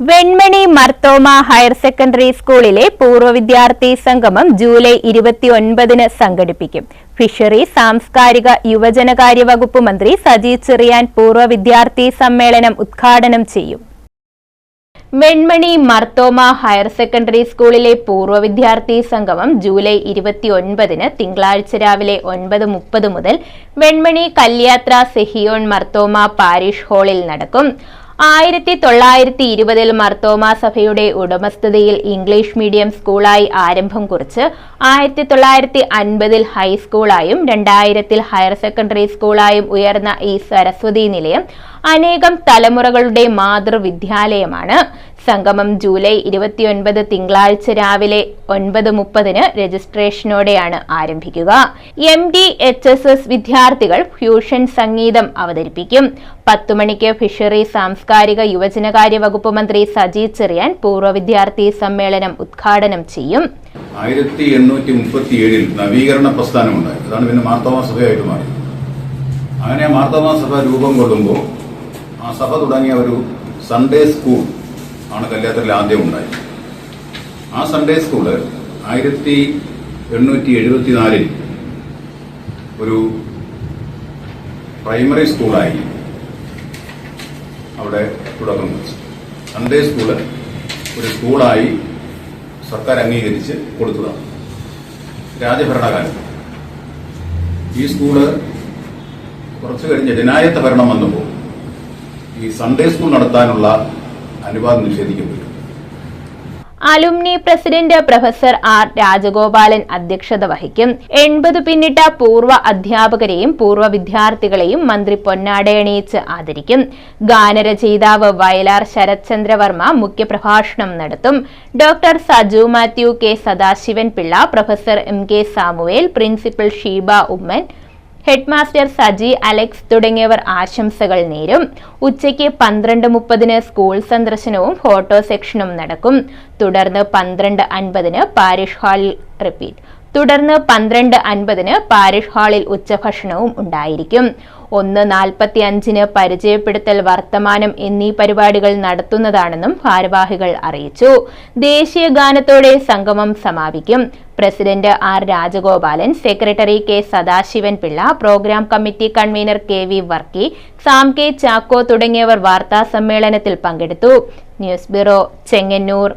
Venmony Mar Thoma higher secondary സ്കൂളിലെ പൂർവ്വ വിദ്യാർത്ഥി സംഗമം ജൂലൈ 29-ന് സംഘടിപ്പിക്കും. ഫിഷറി, സാംസ്കാരിക യുവജനകാര്യ വകുപ്പ് മന്ത്രി സജി ചെറിയാൻ പൂർവ്വ വിദ്യാർത്ഥി സമ്മേളനം ഉദ്ഘാടനം ചെയ്യും. വെൺമണി മർത്തോമ ഹയർ സെക്കൻഡറി സ്കൂളിലെ പൂർവ്വ വിദ്യാർത്ഥി സംഗമം ജൂലൈ 29-ന് തിങ്കളാഴ്ച രാവിലെ 9:30 മുതൽ വെൺമണി കല്യാത്ര സെഹിയോൺ മർത്തോമ പാരിഷ് ഹാളിൽ നടക്കും. 1920-ൽ മർത്തോമ സഭയുടെ ഉടമസ്ഥതയിൽ ഇംഗ്ലീഷ് മീഡിയം സ്കൂളായി ആരംഭം കുറിച്ച് 1950-ൽ ഹൈസ്കൂളായും 2000-ൽ ഹയർ സെക്കൻഡറി സ്കൂളായും ഉയർന്ന ഈ സരസ്വതി നിലയം അനേകം തലമുറകളുടെ മാതൃവിദ്യാലയമാണ്. സംഗമം ജൂലൈ 29 തിങ്കളാഴ്ച രാവിലെ 9:30-ന് രജിസ്ട്രേഷനോടെയാണ് ആരംഭിക്കുക. MDHSS വിദ്യാർത്ഥികൾ ഫ്യൂഷൻ സംഗീതം അവതരിപ്പിക്കും. 10 മണിക്ക് ഫിഷറി, സാംസ്കാരിക യുവജനകാര്യ വകുപ്പ് മന്ത്രി സജി ചെറിയാൻ പൂർവ്വ വിദ്യാർത്ഥി സമ്മേളനം ഉദ്ഘാടനം ചെയ്യും. 1837-ൽ നവീകരണ പ്രസ്ഥാനമുണ്ടായി. അതാണ് പിന്നെ മാർത്തോമ സഭയായിട്ട് മാറി. അങ്ങനെ മാർത്തോമ സഭ രൂപം കൊള്ളുമ്പോൾ ആ സഭ തുടങ്ങിയ ഒരു സൺഡേ സ്കൂൾ ആണ് കല്യാത്രയിൽ ആദ്യം ഉണ്ടായത്. ആ സൺഡേ സ്കൂള് 1874-ൽ ഒരു പ്രൈമറി സ്കൂളായി അവിടെ തുടക്കം വെച്ചു. സൺഡേ സ്കൂള് ഒരു സ്കൂളായി സർക്കാർ അംഗീകരിച്ച് കൊടുത്തതാണ് രാജഭരണകാലത്ത്. ഈ സ്കൂള് കുറച്ചു കഴിഞ്ഞ് ജനായത്ത ഭരണം വന്നപ്പോൾ ഈ സൺഡേ സ്കൂൾ നടത്താനുള്ള അനുവാദം നിഷേധിക്കപ്പെട്ടു. Alumni president professor R Rajagopalan അധ്യക്ഷത വഹിക്കും. 80 പിന്നിട്ട പൂർവ്വ അധ്യാപകരെയും പൂർവ്വ വിദ്യാർത്ഥികളെയും മന്ത്രി പൊന്നാടയണിയിച്ച് ആദരിക്കും. ഗാനരചയിതാവ് വയലാർ ശരത്ചന്ദ്രവർമ്മ മുഖ്യപ്രഭാഷണം നടത്തും. Doctor Saju Mathew, K Sadasivan Pillai, professor MK Samuel, principal Sheeba Oommen, headmaster Saji Alex തുടങ്ങിയവർ ആശംസകൾ നേരും. ഉച്ചയ്ക്ക് 12:30-ന് സ്കൂൾ സന്ദർശനവും ഫോട്ടോ സെക്ഷനും നടക്കും. തുടർന്ന് 12:50-ന് പാരിഷ് ഹാളിൽ ഉച്ചഭക്ഷണവും ഉണ്ടായിരിക്കും. 1:45-ന് പരിചയപ്പെടുത്തൽ, വർത്തമാനം എന്നീ പരിപാടികൾ നടത്തുന്നതാണെന്നും ഭാരവാഹികൾ അറിയിച്ചു. ദേശീയ ഗാനത്തോടെ സംഗമം സമാപിക്കും. President R Rajagopalan, secretary K Sadasivan Pillai, programme committee convener KV Varkey, Sam K Chacko തുടങ്ങിയവർ വാർത്താ സമ്മേളനത്തിൽ പങ്കെടുത്തു. News bureau, Chengannur.